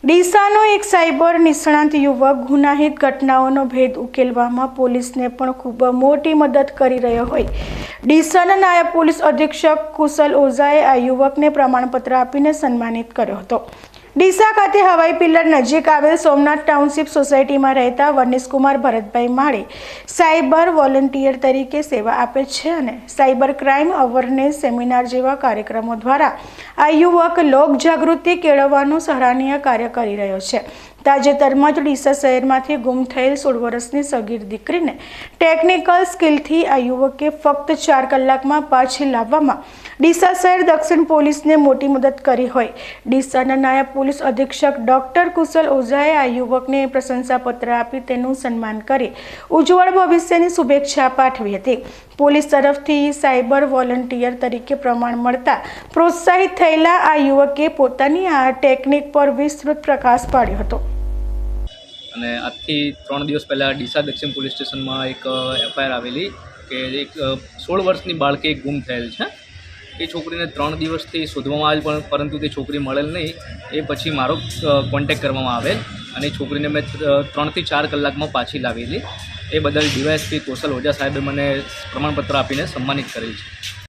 ડીસાનો એક સાયબર નિષ્ણાત યુવક ગુનાહિત ઘટનાઓનો ભેદ ઉકેલવામાં પોલીસને પણ ખૂબ મોટી મદદ કરી રહ્યો હોય ડીસાના નાયબ પોલીસ અધિક્ષક કુશલ ઓઝાએ આ યુવકને પ્રમાણપત્ર આપીને સન્માનિત કર્યો હતો। ડીસા ખાતે હવાઈ પિલ્લર નજીક આવેલ સોમનાથ ટાઉનશીપ સોસાયટીમાં રહેતા વનીશકુમાર ભરતભાઈ માળે સાયબર વોલન્ટિયર તરીકે સેવા આપે છે અને સાયબર ક્રાઇમ અવેરનેસ સેમિનાર જેવા કાર્યક્રમો દ્વારા આ યુવક લોક જાગૃતિ કેળવવાનું સરાહનીય કાર્ય કરી રહ્યો છે। તાજેતરમાં જ ડીસા શહેરમાંથી ગુમ થયેલ 16 વર્ષની સગીર દીકરીને ટેકનિકલ સ્કિલથી આ યુવકે ફક્ત 4 કલાકમાં પાછી લાવવામાં ડીસા શહેર દક્ષિણ પોલીસને મોટી મદદ કરી હોય ડીસાના નાયબ પોલીસ અધિક્ષક ડોક્ટર કુશલ ઓઝાએ આ યુવકને પ્રશંસાપત્ર આપી તેનું સન્માન કરી ઉજ્જવળ ભવિષ્યની શુભેચ્છા પાઠવી હતી। પોલીસ તરફથી સાયબર વોલન્ટિયર તરીકે પ્રમાણ મળતા પ્રોત્સાહિત થયેલા આ યુવકે પોતાની આ ટેકનિક પર વિસ્તૃત પ્રકાશ પાડ્યો હતો। અને આજથી 3 દિવસ પહેલાં ડીસા દક્ષિણ પોલીસ સ્ટેશનમાં એક એફઆઈઆર આવેલી કે એક 16 વર્ષની બાળકી ગુમ થયેલ છે। એ છોકરીને 3 દિવસથી શોધવામાં આવેલ પણ પરંતુ તે છોકરી મળેલ નહીં। એ પછી મારો કોન્ટેક્ટ કરવામાં આવેલ અને છોકરીને મેં 3 થી 4 કલાકમાં પાછી લાવેલી। એ બદલ ડીવાયએસપી કૌશલ ઓઝા સાહેબે મને પ્રમાણપત્ર આપીને સન્માનિત કરેલ છે।